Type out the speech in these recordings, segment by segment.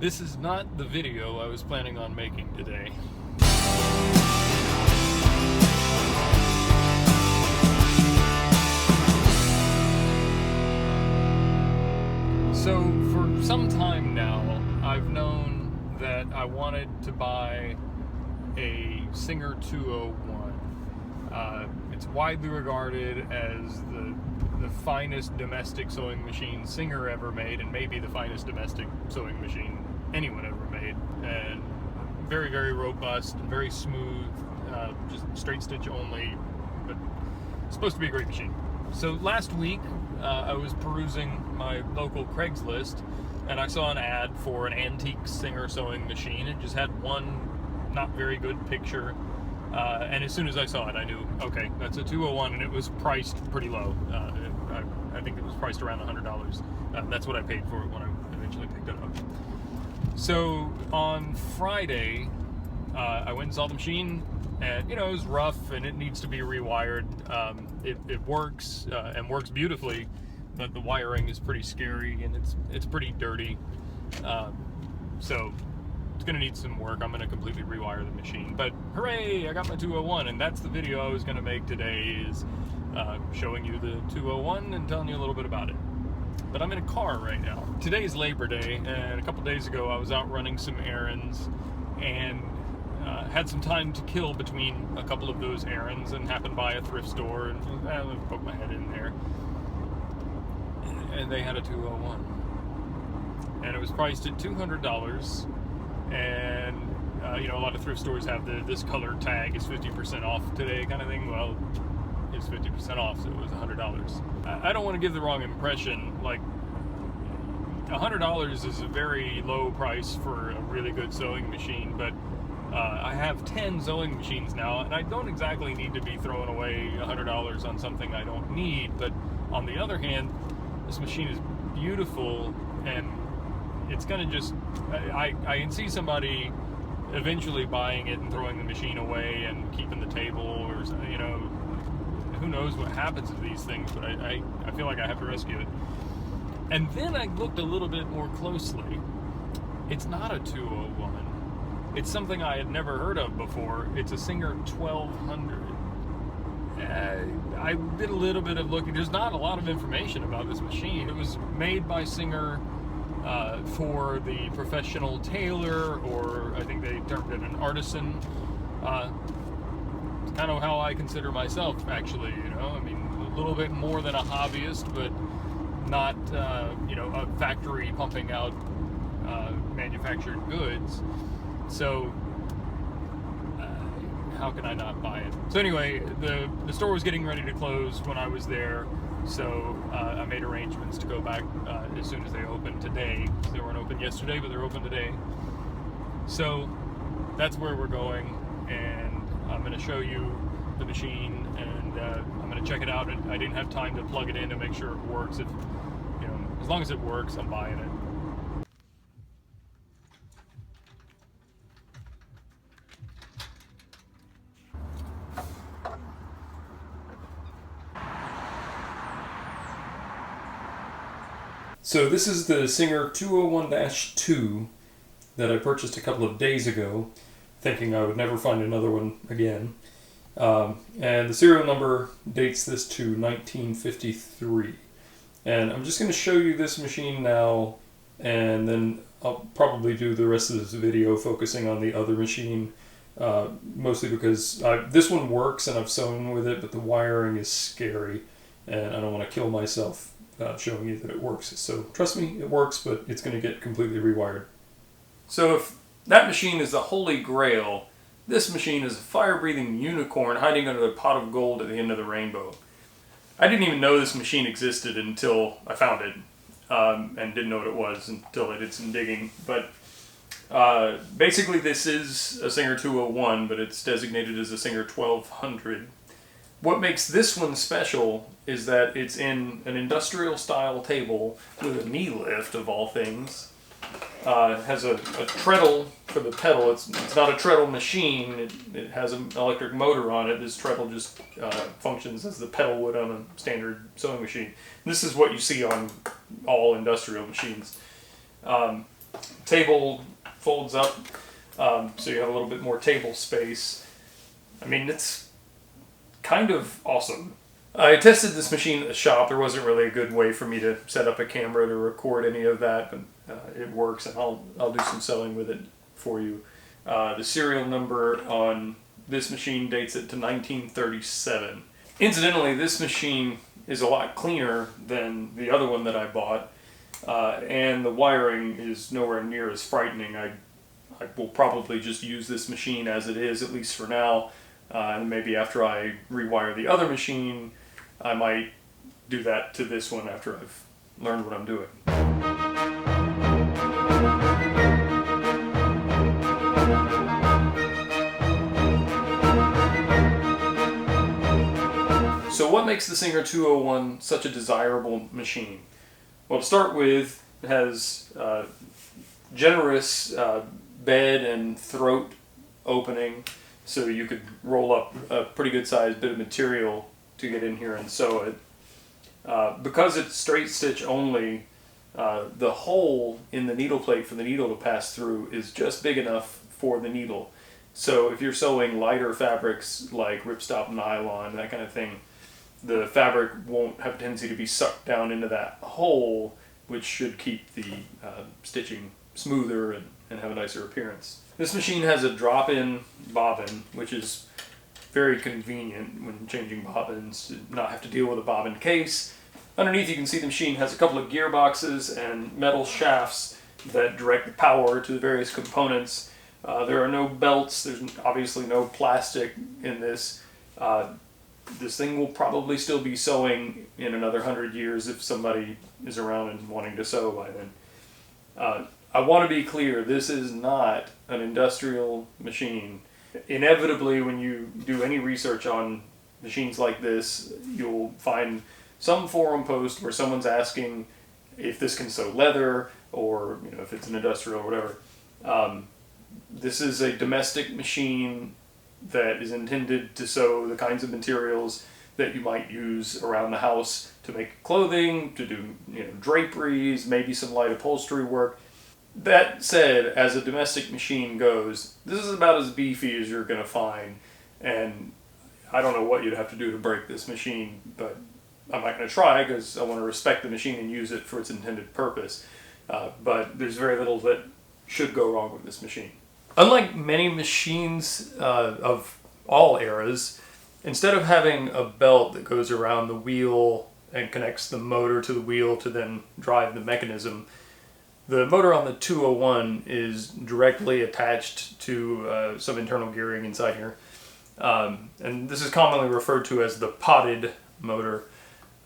This is not the video I was planning on making today. So, for some time now, I've known that I wanted to buy a Singer 201. It's widely regarded as the finest domestic sewing machine Singer ever made, and maybe the finest domestic sewing machine anyone ever made. And very, very robust, very smooth, just straight stitch only, but it's supposed to be a great machine. So last week, I was perusing my local Craigslist, and I saw an ad for an antique Singer sewing machine. It just had one not very good picture, and as soon as I saw it, I knew, okay, that's a 201, and it was priced pretty low. I think it was priced around $100. That's what I paid for it when I eventually picked it up. So on Friday, I went and saw the machine, and it was rough and it needs to be rewired. It works and works beautifully, but the wiring is pretty scary and it's pretty dirty. So it's going to need some work. I'm going to completely rewire the machine. But hooray, I got my 201, and that's the video I was going to make today, is showing you the 201 and telling you a little bit about it. But I'm in a car right now. Today's Labor Day, and a couple days ago I was out running some errands and had some time to kill between a couple of those errands, and happened by a thrift store and I poked my head in there, and they had a 201, and it was priced at $200. And a lot of thrift stores have this color tag is 50% off today kind of thing. Well, it's 50% off, so it was $100. I don't want to give the wrong impression. Like, $100 is a very low price for a really good sewing machine, but I have 10 sewing machines now, and I don't exactly need to be throwing away $100 on something I don't need. But on the other hand, this machine is beautiful, and it's gonna just, I can see somebody eventually buying it and throwing the machine away and keeping the table, or who knows what happens to these things, but I feel like I have to rescue it. And then I looked a little bit more closely. It's not a 201. It's something I had never heard of before. It's a Singer 1200. I did a little bit of looking. There's not a lot of information about this machine. It was made by Singer for the professional tailor, or I think they termed it an artisan. It's kind of how I consider myself, actually. I mean, a little bit more than a hobbyist, but not a factory pumping out manufactured goods. So how can I not buy it? So anyway, the store was getting ready to close when I was there, so I made arrangements to go back as soon as they opened today. They weren't open yesterday, but they're open today. So that's where we're going, and I'm going to show you the machine, and I'm going to check it out. And I didn't have time to plug it in to make sure it works. As long as it works, I'm buying it. So this is the Singer 201-2 that I purchased a couple of days ago, thinking I would never find another one again. And the serial number dates this to 1953. And I'm just going to show you this machine now, and then I'll probably do the rest of this video focusing on the other machine, mostly because this one works and I've sewn with it, but the wiring is scary, and I don't want to kill myself showing you that it works. So trust me, it works, but it's going to get completely rewired. So if that machine is the holy grail, this machine is a fire-breathing unicorn hiding under the pot of gold at the end of the rainbow. I didn't even know this machine existed until I found it, and didn't know what it was until I did some digging. But basically this is a Singer 201, but it's designated as a Singer 1200. What makes this one special is that it's in an industrial style table with a knee lift, of all things. It has a treadle for the pedal. It's not a treadle machine. It has an electric motor on it. This treadle just functions as the pedal would on a standard sewing machine. This is what you see on all industrial machines. Table folds up, so you have a little bit more table space. I mean, it's kind of awesome. I tested this machine at the shop. There wasn't really a good way for me to set up a camera to record any of that, but it works, and I'll do some selling with it for you. The serial number on this machine dates it to 1937. Incidentally, this machine is a lot cleaner than the other one that I bought, and the wiring is nowhere near as frightening. I will probably just use this machine as it is, at least for now, and maybe after I rewire the other machine, I might do that to this one after I've learned what I'm doing. So what makes the Singer 201 such a desirable machine? Well, to start with, it has generous bed and throat opening, so you could roll up a pretty good sized bit of material to get in here and sew it. Because it's straight stitch only, the hole in the needle plate for the needle to pass through is just big enough for the needle. So if you're sewing lighter fabrics like ripstop nylon, that kind of thing, the fabric won't have a tendency to be sucked down into that hole, which should keep the stitching smoother and have a nicer appearance. This machine has a drop-in bobbin, which is very convenient when changing bobbins, to not have to deal with a bobbin case. Underneath you can see the machine has a couple of gearboxes and metal shafts that direct the power to the various components. There are no belts, there's obviously no plastic in this. This thing will probably still be sewing in another 100 years if somebody is around and wanting to sew by then. I want to be clear, this is not an industrial machine. Inevitably, when you do any research on machines like this, you'll find some forum post where someone's asking if this can sew leather, or if it's an industrial or whatever. This is a domestic machine that is intended to sew the kinds of materials that you might use around the house to make clothing, to do draperies, maybe some light upholstery work. That said, as a domestic machine goes, this is about as beefy as you're going to find, and I don't know what you'd have to do to break this machine, but I'm not going to try because I want to respect the machine and use it for its intended purpose. But there's very little that should go wrong with this machine. Unlike many machines of all eras, instead of having a belt that goes around the wheel and connects the motor to the wheel to then drive the mechanism, the motor on the 201 is directly attached to some internal gearing inside here. And this is commonly referred to as the potted motor,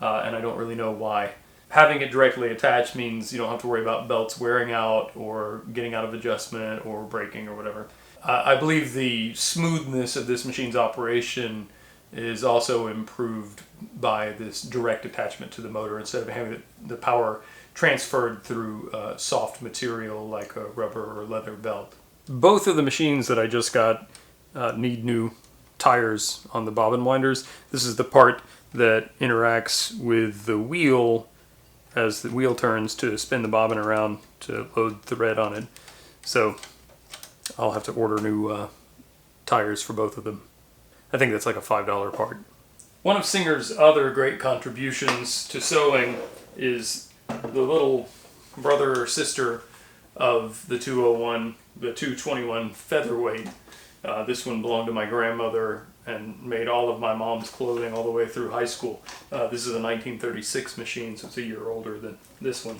and I don't really know why. Having it directly attached means you don't have to worry about belts wearing out or getting out of adjustment or breaking or whatever. I believe the smoothness of this machine's operation is also improved by this direct attachment to the motor instead of having the power transferred through soft material like a rubber or leather belt. Both of the machines that I just got need new tires on the bobbin winders. This is the part that interacts with the wheel as the wheel turns to spin the bobbin around to load thread on it. So I'll have to order new tires for both of them. I think that's like a $5 part. One of Singer's other great contributions to sewing is the little brother or sister of the 201, the 221 Featherweight. This one belonged to my grandmother and made all of my mom's clothing all the way through high school. This is a 1936 machine, so it's a year older than this one.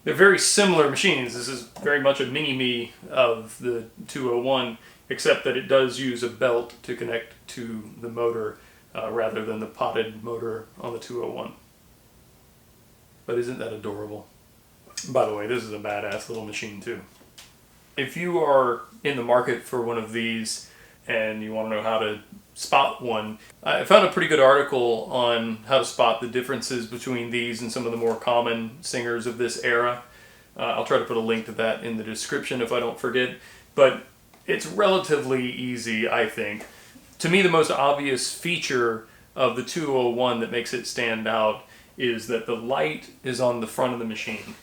They're very similar machines. This is very much a mini-me of the 201, except that it does use a belt to connect to the motor rather than the potted motor on the 201. But isn't that adorable? By the way, this is a badass little machine too. If you are in the market for one of these and you want to know how to spot one, I found a pretty good article on how to spot the differences between these and some of the more common Singers of this era. I'll try to put a link to that in the description if I don't forget, but it's relatively easy, I think. To me, the most obvious feature of the 201 that makes it stand out is that the light is on the front of the machine.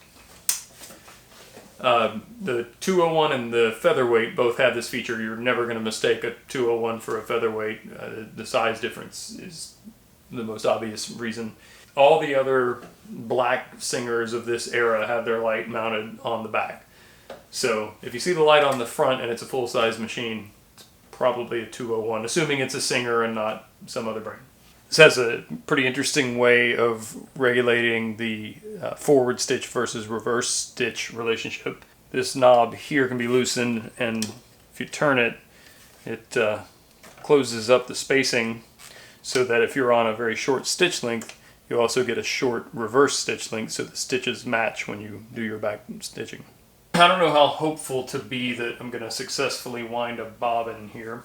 The 201 and the featherweight both have this feature. You're never going to mistake a 201 for a featherweight. The size difference is the most obvious reason. All the other black Singers of this era have their light mounted on the back. So if you see the light on the front and it's a full-size machine, it's probably a 201, assuming it's a Singer and not some other brand. This has a pretty interesting way of regulating the forward stitch versus reverse stitch relationship. This knob here can be loosened, and if you turn it, it closes up the spacing so that if you're on a very short stitch length, you also get a short reverse stitch length so the stitches match when you do your back stitching. I don't know how hopeful to be that I'm going to successfully wind a bobbin here,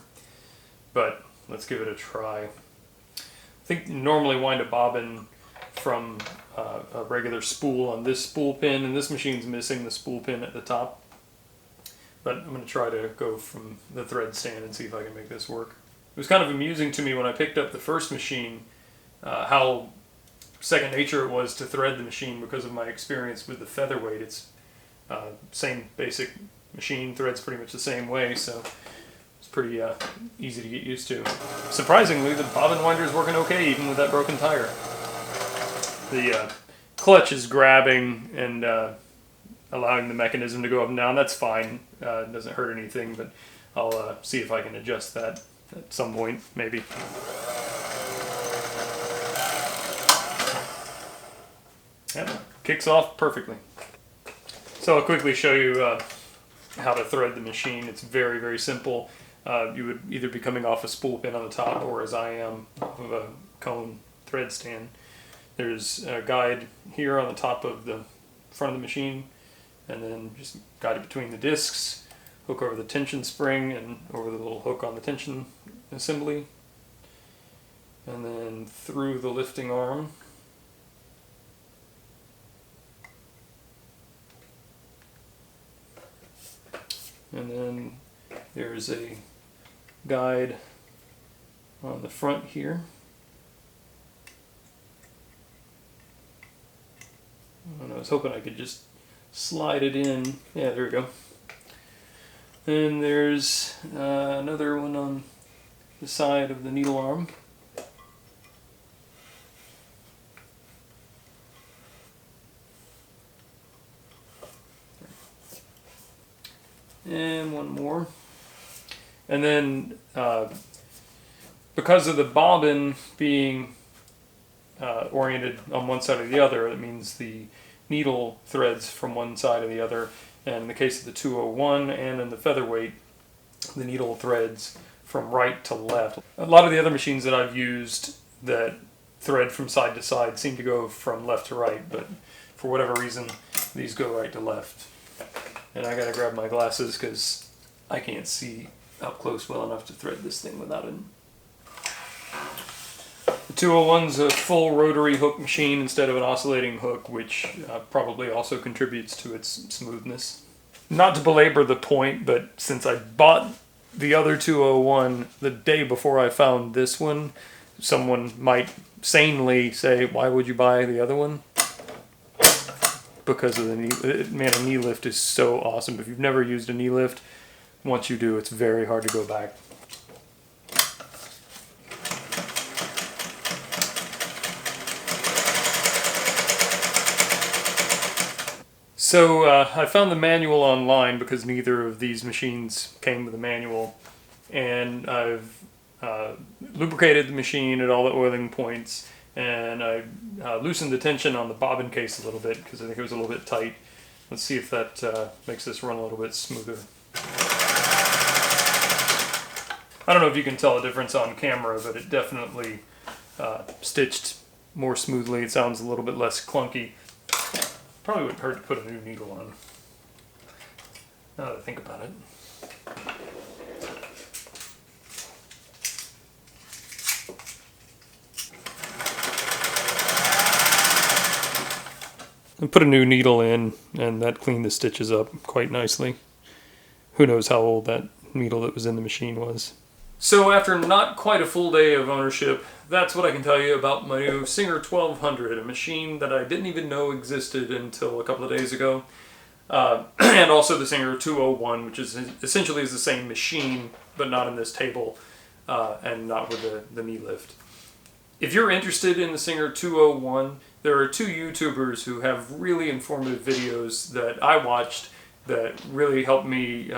but let's give it a try. I think you normally wind a bobbin from a regular spool on this spool pin, and this machine's missing the spool pin at the top. But I'm going to try to go from the thread stand and see if I can make this work. It was kind of amusing to me when I picked up the first machine how second nature it was to thread the machine because of my experience with the featherweight. It's same basic machine, threads pretty much the same way, so it's pretty easy to get used to. Surprisingly, the bobbin winder is working okay even with that broken tire. The clutch is grabbing and allowing the mechanism to go up and down. That's fine. It doesn't hurt anything, but I'll see if I can adjust that at some point, maybe. Yep, kicks off perfectly. So I'll quickly show you how to thread the machine. It's very, very simple. You would either be coming off a spool pin on the top, or as I am, off of a cone thread stand. There's a guide here on the top of the front of the machine, and then just guide it between the discs, hook over the tension spring and over the little hook on the tension assembly, and then through the lifting arm. And then there's a guide on the front here. And I was hoping I could just slide it in. Yeah, there we go. And there's another one on the side of the needle arm. And one more. And then because of the bobbin being oriented on one side or the other, it means the needle threads from one side or the other. And in the case of the 201 and in the featherweight, the needle threads from right to left. A lot of the other machines that I've used that thread from side to side seem to go from left to right, but for whatever reason, these go right to left. And I gotta grab my glasses because I can't see up close well enough to thread this thing without it. The 201's a full rotary hook machine instead of an oscillating hook, which probably also contributes to its smoothness. Not to belabor the point, but since I bought the other 201 the day before I found this one, someone might sanely say, why would you buy the other one? Because of the knee. Man, a knee lift is so awesome. If you've never used a knee lift, once you do, it's very hard to go back. So I found the manual online because neither of these machines came with a manual, and I've lubricated the machine at all the oiling points, and I loosened the tension on the bobbin case a little bit because I think it was a little bit tight. Let's see if that makes this run a little bit smoother. I don't know if you can tell a difference on camera, but it definitely stitched more smoothly. It sounds a little bit less clunky. Probably wouldn't hurt to put a new needle on, now that I think about it. I put a new needle in, and that cleaned the stitches up quite nicely. Who knows how old that needle that was in the machine was. So after not quite a full day of ownership, that's what I can tell you about my new Singer 1200, a machine that I didn't even know existed until a couple of days ago. and also the Singer 201, which is essentially is the same machine, but not in this table, and not with the knee lift. If you're interested in the Singer 201, there are two YouTubers who have really informative videos that I watched that really helped me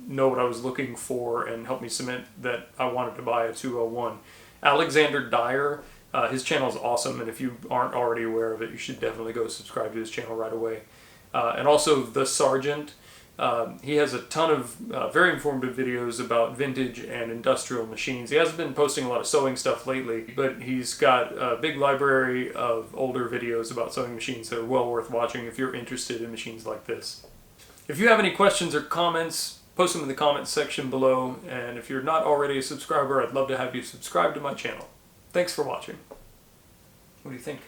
know what I was looking for and helped me cement that I wanted to buy a 201. Alexander Dyer, his channel is awesome, and if you aren't already aware of it, you should definitely go subscribe to his channel right away. And also The Sergeant. He has a ton of very informative videos about vintage and industrial machines. He hasn't been posting a lot of sewing stuff lately, but he's got a big library of older videos about sewing machines that are well worth watching if you're interested in machines like this. If you have any questions or comments, post them in the comments section below, and if you're not already a subscriber, I'd love to have you subscribe to my channel. Thanks for watching. What do you think?